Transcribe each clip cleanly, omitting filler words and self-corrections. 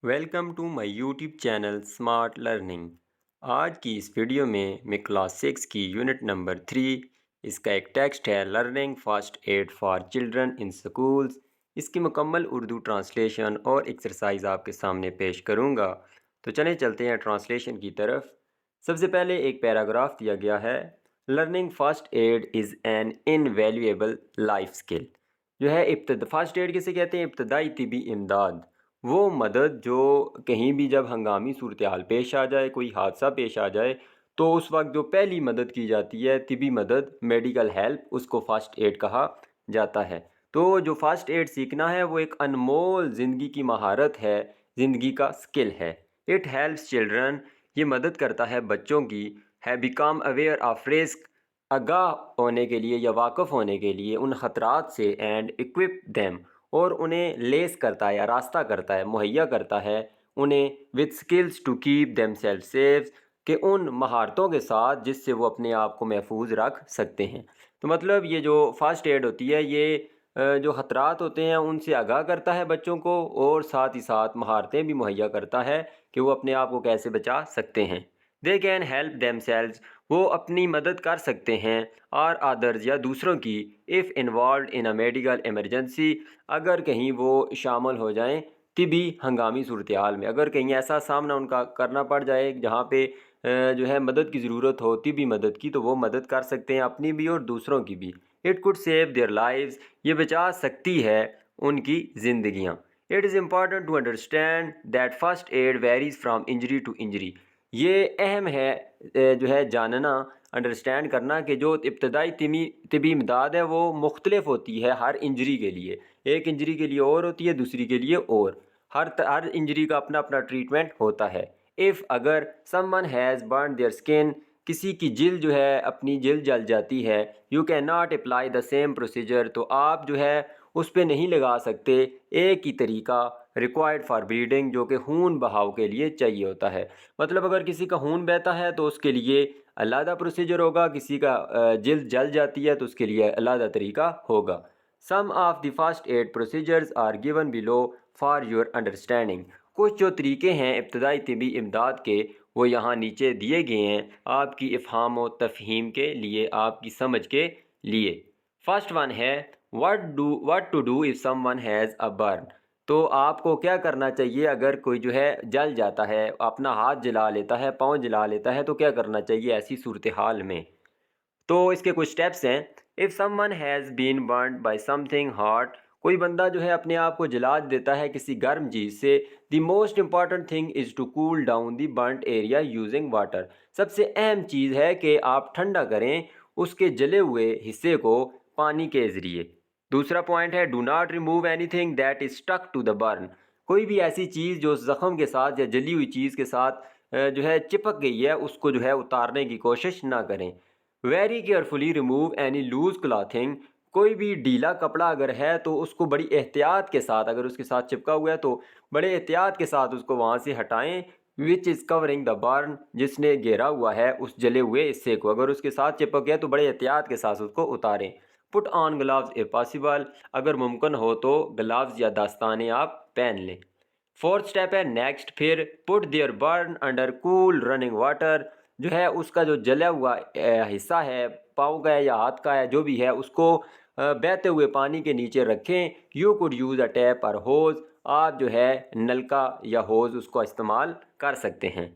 Welcome to my YouTube channel smart learning. आज की इस वीडियो में मैं क्लास 6 की यूनिट नंबर 3 इसका एक टेक्स्ट है learning first aid for children in schools. इसकी मुकम्मल उर्दू ट्रांसलेशन और एक्सरसाइज आपके सामने पेश करूंगा। तो चलें चलते हैं ट्रांसलेशन की तरफ। सबसे पहले एक पैराग्राफ दिया गया है, learning first aid is an invaluable life skill. जो है फर्स्ट एड किसे कहते हैं? इब्तदाई तिबी इमदाद। वो मदद जो कहीं भी जब हंगामी सूरत हाल पेश आ जाए, कोई हादसा पेश आ जाए, तो उस वक्त जो पहली मदद की जाती है, तिबी मदद, मेडिकल हेल्प, उसको फ़र्स्ट एड कहा जाता है। तो जो फ़र्स्ट एड सीखना है वो एक अनमोल ज़िंदगी की महारत है, ज़िंदगी का स्किल है। इट हेल्प्स चिल्ड्रन, ये मदद करता है बच्चों की, है बिकम अवेयर ऑफ रिस्क, आगाह होने के लिए या वाकफ़ होने के लिए उन ख़तरात से, एंड इक्विप देम, और उन्हें लेस करता है या रास्ता करता है, मुहैया करता है उन्हें with skills to keep themselves safe, के उन महारतों के साथ जिससे वो अपने आप को महफूज रख सकते हैं। तो मतलब ये जो फ़र्स्ट एड होती है ये जो ख़तरात होते हैं उनसे आगाह करता है बच्चों को, और साथ ही साथ महारतें भी मुहैया करता है कि वो अपने आप को कैसे बचा सकते हैं। They can help them selves, वो अपनी मदद कर सकते हैं, और अदर्स या दूसरों की, if involve in a medical emergency, अगर कहीं वो शामिल हो जाएं तिबी हंगामी सूरत हाल में, अगर कहीं ऐसा सामना उनका करना पड़ जाए जहाँ पे जो है मदद की ज़रूरत हो, तिबी मदद की, तो वो मदद कर सकते हैं अपनी भी और दूसरों की भी। It could save their lives, ये बचा सकती है उनकी ज़िंदगियाँ। It is important to understand that first aid varies from injury to injury, ये अहम है जो है जानना, अंडरस्टैंड करना कि जो इब्तदाई तिबी इमदाद है वो मुख्तलिफ होती है हर इंजरी के लिए। एक इंजरी के लिए और होती है, दूसरी के लिए और। हर इंजरी का अपना अपना ट्रीटमेंट होता है। इफ़ अगर someone has burn their skin, किसी की जिल जो है अपनी जिल जल जाती है, you can not apply the same procedure, तो आप जो है उस पर नहीं लगा सकते एक ही तरीका रिक्वायर्ड फॉर ब्लीडिंग, जो कि खून बहाव के लिए चाहिए होता है। मतलब अगर किसी का खून बहता है तो उसके लिए अलग प्रोसीजर होगा, किसी का जिल्द जल जाती है तो उसके लिए अलग तरीका होगा। Some of the first aid procedures are given below for your understanding, कुछ जो तरीके हैं इब्तदाई तिबी इमदाद के वो यहाँ नीचे दिए गए हैं आपकी इफ़हाम व तफ़हीम के लिए, आपकी समझ के लिए। फर्स्ट वन है what to do if someone has a burn, तो आपको क्या करना चाहिए अगर कोई जो है जल जाता है, अपना हाथ जला लेता है, पाँव जला लेता है, तो क्या करना चाहिए ऐसी सूरत हाल में। तो इसके कुछ स्टेप्स हैं। If someone has been burned by something hot, कोई बंदा जो है अपने आप को जला देता है किसी गर्म चीज़ से, the most important thing is to cool down the burned area using water, सबसे अहम चीज़ है कि आप ठंडा करें उसके जले हुए हिस्से को पानी के ज़रिए। दूसरा पॉइंट है, do not remove anything that is stuck to the burn, कोई भी ऐसी चीज़ जो ज़ख़म के साथ या जली हुई चीज़ के साथ जो है चिपक गई है उसको जो है उतारने की कोशिश ना करें। Very carefully remove any loose clothing, कोई भी ढीला कपड़ा अगर है तो उसको बड़ी एहतियात के साथ, अगर उसके साथ चिपका हुआ है तो बड़े एहतियात के साथ उसको वहाँ से हटाएं। Which is covering the burn, जिसने घेरा हुआ है उस जले हुए हिस्से को, अगर उसके साथ चिपक गया तो बड़े एहतियात के साथ उसको उतारें। Put on gloves a possible, अगर मुमकिन हो तो ग्लव्स या दस्ताने आप पहन लें। फोर्थ स्टेप है नेक्स्ट, फिर put their burn under cool running water, जो है उसका जो जला हुआ हिस्सा है, पाँव का है या हाथ का है, जो भी है उसको बहते हुए पानी के नीचे रखें। You could use a tap और होज़, आप जो है नलका या होज़ उसको इस्तेमाल कर सकते हैं।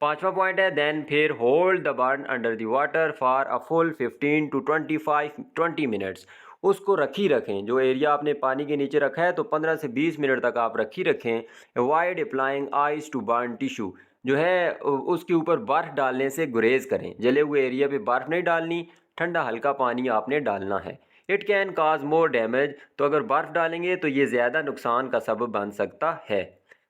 पांचवा पॉइंट है देन फिर hold the burn under the water for a full 15 to 20 minutes, उसको रखी रखें, जो एरिया आपने पानी के नीचे रखा है तो 15 से 20 मिनट तक आप रखी रखें। Avoid applying ice to burn tissue, जो है उसके ऊपर बर्फ़ डालने से गुरेज करें, जले हुए एरिया पे बर्फ़ नहीं डालनी, ठंडा हल्का पानी आपने डालना है। It can cause more damage, तो अगर बर्फ़ डालेंगे तो ये ज़्यादा नुकसान का सबब बन सकता है।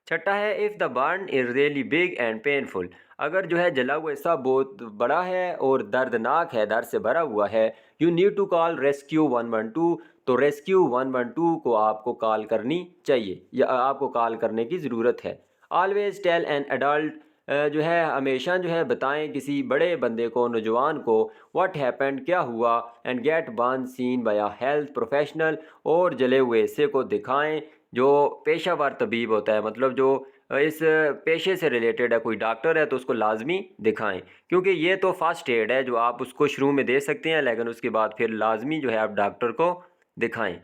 छठा है if the burn is really big and painful, अगर जो है जला हुआ हिस्सा बहुत बड़ा है और दर्दनाक है, दर्द से भरा हुआ है, you need to call rescue 112, तो रेस्क्यू 112 को आपको कॉल करनी चाहिए या आपको कॉल करने की ज़रूरत है। ऑलवेज टेल एन एडल्ट, जो है हमेशा जो है बताएं किसी बड़े बंदे को, नौजवान को, व्हाट हैपेंड, क्या हुआ, and get burn seen by a health professional, और जले हुए हिस्से को दिखाएं जो पेशावर तबीब होता है, मतलब जो इस पेशे से रिलेटेड है, कोई डॉक्टर है तो उसको लाजमी दिखाएं, क्योंकि ये तो फर्स्ट एड है जो आप उसको शुरू में दे सकते हैं, लेकिन उसके बाद फिर लाजमी जो है आप डॉक्टर को दिखाएं।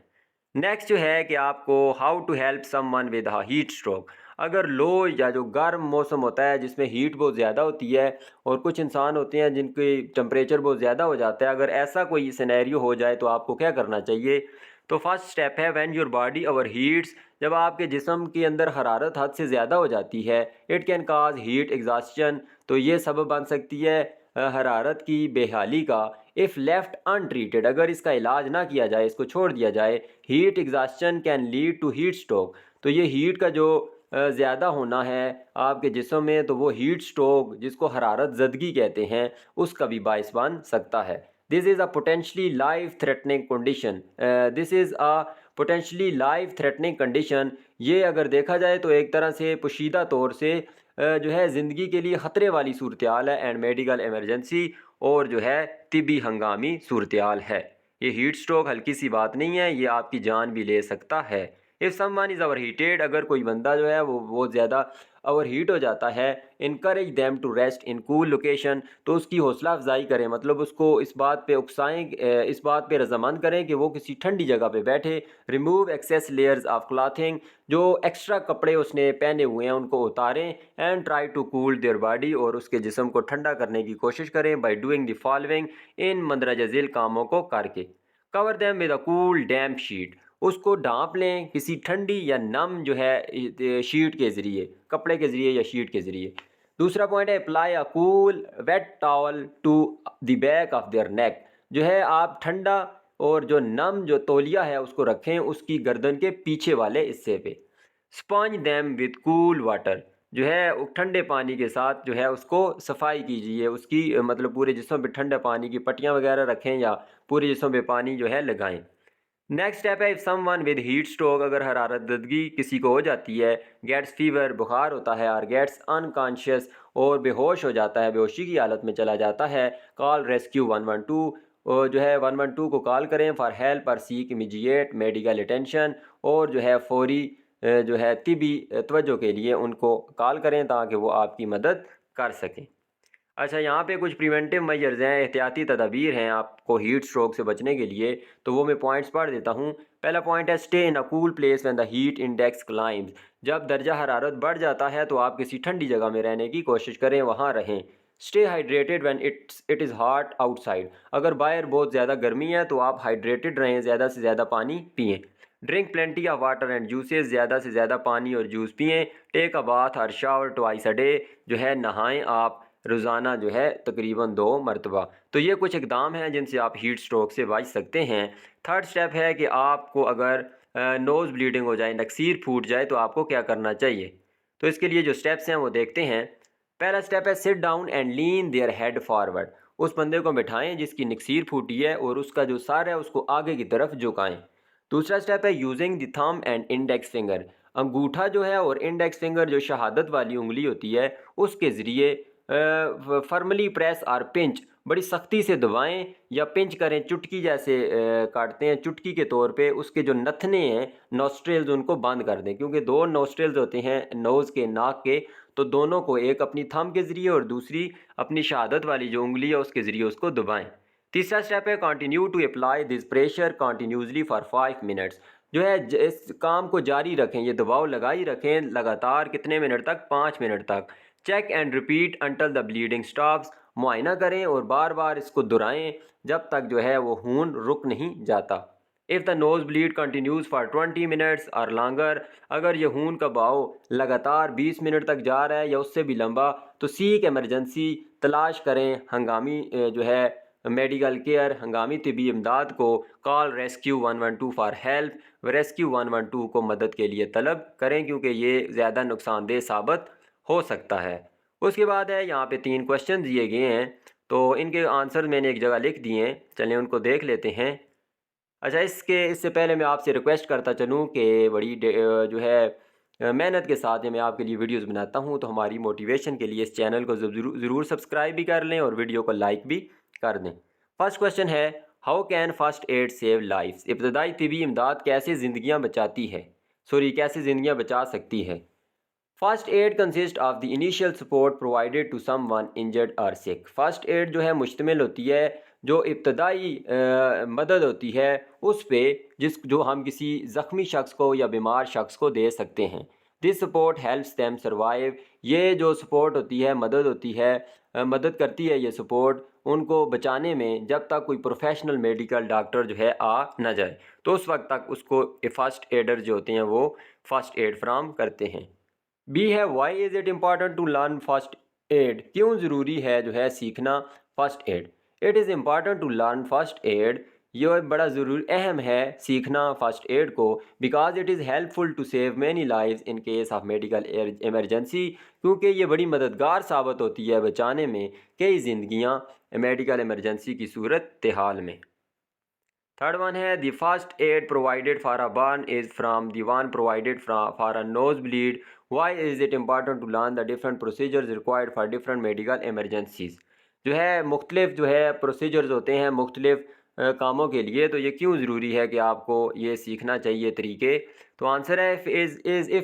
नेक्स्ट जो है कि आपको how to help someone with heat stroke. अगर लो या जो गर्म मौसम होता है जिसमें हीट बहुत ज़्यादा होती है और कुछ इंसान होते हैं जिनकी टेम्परेचर बहुत ज़्यादा हो जाता है, अगर ऐसा कोई सिनेरियो हो जाए तो आपको क्या करना चाहिए। तो फर्स्ट स्टेप है when your body over heats. जब आपके जिस्म के अंदर हरारत हद से ज़्यादा हो जाती है, it can cause heat exhaustion. तो ये सबब बन सकती है हरारत की बेहाली का। इफ़ लेफ्ट अनट्रीटेड, अगर इसका इलाज ना किया जाए, इसको छोड़ दिया जाए, heat exhaustion can lead to heat stroke. तो ये हीट का जो ज़्यादा होना है आपके जिस्म में, तो वो हीट स्ट्रोक जिसको हरारत ज़दगी कहते हैं उसका भी बाइस बन सकता है। This is a potentially life threatening condition. This is a potentially life threatening condition. ये अगर देखा जाए तो एक तरह से पोशीदा तौर से जो है ज़िंदगी के लिए ख़तरे वाली सूरत हाल है, एंड मेडिकल एमरजेंसी, और जो है तिबी हंगामी सूरत हाल है। ये हीट स्ट्रोक हल्की सी बात नहीं है, ये आपकी जान भी ले सकता है। If someone is over heated, अगर कोई बंदा जो है वो बहुत ज़्यादा ओवर हीट हो जाता है, encourage them to rest in cool location. तो उसकी हौसला अफजाई करें, मतलब उसको इस बात पे उकसाएं, इस बात पे रजामंद करें कि वो किसी ठंडी जगह पे बैठे। Remove excess layers of clothing, जो एक्स्ट्रा कपड़े उसने पहने हुए हैं उनको उतारें। And try to cool their body, और उसके जिस्म को ठंडा करने की कोशिश करें बाय डूइंग द फॉलोइंग, इन मंदरजा झेल कामों को करके। Cover them with a cool damp sheet, उसको ढाँप लें किसी ठंडी या नम जो है शीट के ज़रिए, कपड़े के ज़रिए या शीट के ज़रिए। दूसरा पॉइंट है apply a cool wet towel to the back of their neck, जो है आप ठंडा और जो नम जो तौलिया है उसको रखें उसकी गर्दन के पीछे वाले हिस्से पे। Sponge them with cool water, जो है वो ठंडे पानी के साथ जो है उसको सफाई कीजिए, उसकी मतलब पूरे जिस्म पे ठंडे पानी की पट्टियाँ वगैरह रखें या पूरे जिस्म पे पानी जो है लगाएं। नेक्स्ट स्टेप है if someone with heat stroke, अगर हरारतदगी किसी को हो जाती है, गेट्स फीवर, बुखार होता है, और गेट्स अनकॉन्शियस, और बेहोश हो जाता है, बेहोशी की हालत में चला जाता है, कॉल रेस्क्यू 112, और जो है 112 को कॉल करें फॉर हेल्प और सीक इमीडिएट मेडिकल अटेंशन, और जो है फौरी जो है तिबी तवज्जो के लिए उनको कॉल करें ताकि वो आपकी मदद कर सकें। अच्छा, यहाँ पे कुछ प्रिवेंटिव मेजर्स हैं, एहतियाती तदाबीर हैं आपको हीट स्ट्रोक से बचने के लिए, तो वो मैं पॉइंट्स पढ़ देता हूँ। पहला पॉइंट है stay in a cool place when the heat index climbs. जब दर्जा हरारत बढ़ जाता है तो आप किसी ठंडी जगह में रहने की कोशिश करें, वहाँ रहें। Stay hydrated when it is hot outside, अगर बाहर बहुत ज़्यादा गर्मी है तो आप हाइड्रेटेड रहें, ज़्यादा से ज़्यादा पानी पिएँ। Drink plenty of water and juices, ज़्यादा से ज़्यादा पानी और जूस पिएँ। टेक अ बाथ और शावर ट्वाइस अ डे, जो है नहाएं आप रोज़ाना जो है तकरीबन 2 मरतबा। तो ये कुछ इकदाम हैं जिनसे आप हीट स्ट्रोक से बच सकते हैं। थर्ड स्टेप है कि आपको अगर नोज़ ब्लीडिंग हो जाए, नक्सीर फूट जाए, तो आपको क्या करना चाहिए। तो इसके लिए जो स्टेप्स हैं वो देखते हैं। पहला स्टेप है sit down and lean their head forward, उस बंदे को बिठाएं जिसकी नक्सीर फूटी है और उसका जो सर है उसको आगे की तरफ झुकाएं। दूसरा स्टेप है using the thumb and index finger, अंगूठा जो है और इंडेक्स फिंगर जो शहादत वाली उंगली होती है उसके ज़रिए फर्मली प्रेस और पिंच, बड़ी सख्ती से दबाएं या पिंच करें, चुटकी जैसे काटते हैं, चुटकी के तौर पे उसके जो नथने हैं नोस्ट्रेल्स उनको बंद कर दें, क्योंकि 2 नोस्ट्रेल्स होते हैं नोज़ के, नाक के, तो दोनों को एक अपनी थंब के ज़रिए और दूसरी अपनी शहादत वाली जो उंगली है उसके ज़रिए उसको दबाएं। तीसरा स्टेप है continue to apply this pressure continuously for 5 minutes, जो है इस काम को जारी रखें, ये दबाव लगा ही रखें लगातार, कितने मिनट तक, 5 मिनट तक। Check and repeat until the bleeding stops, मुआयना करें और बार बार इसको दोहराएं जब तक जो है वो खून रुक नहीं जाता। If the nose bleed continues for 20 minutes और लॉन्गर, अगर ये खून का बहाव लगातार 20 मिनट तक जा रहा है या उससे भी लंबा, तो सीक एमरजेंसी, तलाश करें हंगामी जो है मेडिकल केयर, हंगामी तिबी इमदाद को। Call rescue 112 for help, rescue 112 को मदद के लिए तलब करें, क्योंकि ये ज़्यादा नुकसानदेह साबित हो सकता है। उसके बाद है यहाँ पे 3 क्वेश्चन दिए गए हैं, तो इनके आंसर मैंने एक जगह लिख दिए हैं, चलें उनको देख लेते हैं। अच्छा, इससे पहले मैं आपसे रिक्वेस्ट करता चलूँ कि बड़ी जो है मेहनत के साथ मैं आपके लिए वीडियोस बनाता हूँ, तो हमारी मोटिवेशन के लिए इस चैनल को ज़रूर सब्सक्राइब भी कर लें और वीडियो को लाइक भी कर दें। फर्स्ट क्वेश्चन है how can first aid save lifes, इब्तदाई तिबी इमदाद कैसे ज़िंदगियाँ बचाती है, कैसे ज़िंदगियाँ बचा सकती है। First aid consist of the initial support provided to someone injured और सिक। फर्स्ट एड जो है मुश्तमिल होती है जो इब्तदाई मदद होती है उस पे जो हम किसी ज़ख्मी शख्स को या बीमार शख्स को दे सकते हैं। This support helps them survive. ये जो सपोर्ट होती है, मदद होती है, मदद करती है ये सपोर्ट उनको बचाने में, जब तक कोई प्रोफेशनल मेडिकल डॉक्टर जो है आ ना जाए, तो उस वक्त तक उसको फ़र्स्ट एडर जो होते हैं वो फ़र्स्ट एड फ्राहम करते हैं। बी है why is it important to learn first aid. क्यों ज़रूरी है जो है सीखना first aid. It is important to learn first aid. ये बड़ा ज़रूरी अहम है सीखना फ़र्स्ट एड को, because it is helpful to save many lives in case of medical emergency. क्योंकि ये बड़ी मददगार साबित होती है बचाने में कई ज़िंदगियाँ मेडिकल इमरजेंसी की सूरत हाल में। थर्ड वन है the first aid provided for a burn is from the one provided for a nose bleed. Why is it important to learn the different procedures required for different medical emergencies. जो है मुख्तलिफ जो है procedures होते हैं मुख्तलिफ कामों के लिए, तो ये क्यों ज़रूरी है कि आपको ये सीखना चाहिए तरीके। तो आंसर है if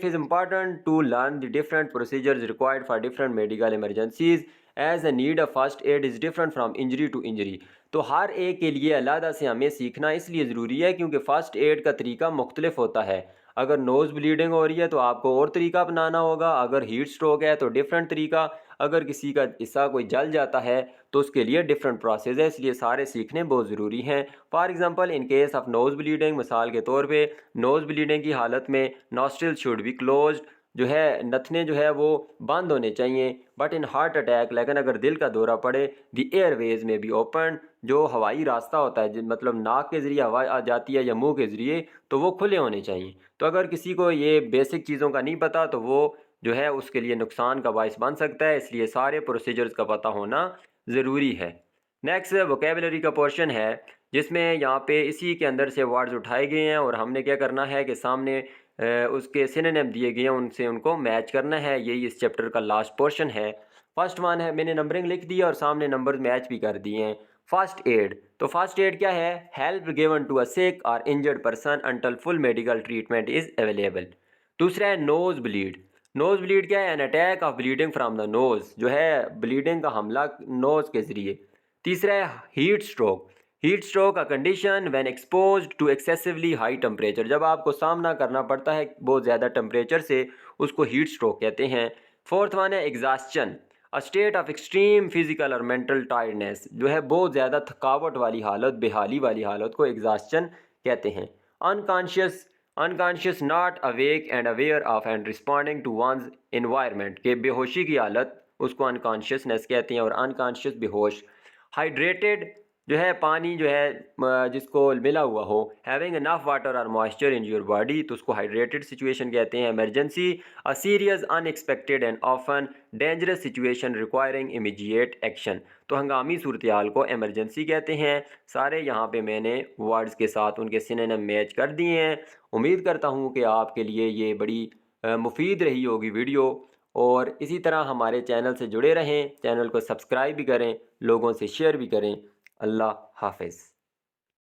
is important to learn the different procedures required for different medical emergencies as the need of first aid is different from injury to injury. तो हर एक के लिए अलहदा से हमें सीखना इसलिए ज़रूरी है क्योंकि फ़र्स्ट एड का तरीका मुख्तलिफ होता है। अगर नोज़ ब्लीडिंग हो रही है तो आपको और तरीका अपनाना होगा, अगर हीट स्ट्रोक है तो डिफरेंट तरीका, अगर किसी का हिस्सा कोई जल जाता है तो उसके लिए डिफरेंट प्रोसेस है, इसलिए सारे सीखने बहुत ज़रूरी हैं। For example in case of nose bleeding, मिसाल के तौर पे नोज़ ब्लीडिंग की हालत में नॉस्ट्रिल शुड बी क्लोज्ड, जो है नथने जो है वो बंद होने चाहिए। बट इन हार्ट अटैक, लेकिन अगर दिल का दौरा पड़े, द एयरवेज में बी ओपन, जो हवाई रास्ता होता है मतलब नाक के ज़रिए हवा आ जाती है या मुंह के ज़रिए, तो वो खुले होने चाहिए। तो अगर किसी को ये बेसिक चीज़ों का नहीं पता तो वो जो है उसके लिए नुकसान का बायस बन सकता है, इसलिए सारे प्रोसीजर्स का पता होना ज़रूरी है। नेक्स्ट वोकेबलरी का पोर्शन है जिसमें यहाँ पे इसी के अंदर से वर्ड्स उठाए गए हैं और हमने क्या करना है कि सामने उसके सिनोनिम दिए गए हैं, उनसे उनको मैच करना है। यही इस चैप्टर का लास्ट पोर्शन है। फर्स्ट वन है, मैंने नंबरिंग लिख दिया और सामने नंबर मैच भी कर दिए हैं। फर्स्ट एड, तो फर्स्ट एड क्या है? हेल्प गिवन टू अ सिक और injured person until full medical treatment is available. दूसरा है नोज ब्लीड। नोज ब्लीड क्या है? An attack of bleeding from the nose, जो है ब्लीडिंग का हमला नोज के जरिए। तीसरा है heat stroke. Heat stroke a condition when exposed to excessively high temperature, जब आपको सामना करना पड़ता है बहुत ज़्यादा टेम्परेचर से, उसको हीट स्ट्रोक कहते हैं। फोर्थ वन है exhaustion, a state of extreme physical और मेंटल टायर्डनेस, जो है बहुत ज़्यादा थकावट वाली हालत, बेहाली वाली हालत को एग्जॉस्शन कहते हैं। Unconscious, unconscious not awake and aware of and responding to one's environment, के बेहोशी की हालत, उसको अनकॉन्शियसनेस कहते हैं, और अनकॉन्शियस बेहोश। हाइड्रेटेड, जो है पानी जो है जिसको मिला हुआ हो, हैविंग इनफ वाटर और मॉइस्चर इन योर बॉडी, तो उसको हाइड्रेटेड सिचुएशन कहते हैं। Emergency, a serious unexpected and often dangerous situation requiring immediate action, तो हंगामी सूरत हाल को इमरजेंसी कहते हैं। सारे यहाँ पे मैंने वर्ड्स के साथ उनके सिनोनिम मैच कर दिए हैं। उम्मीद करता हूँ कि आपके लिए ये बड़ी मुफीद रही होगी वीडियो, और इसी तरह हमारे चैनल से जुड़े रहें, चैनल को सब्सक्राइब भी करें, लोगों से शेयर भी करें। अल्लाह हाफ़िज़।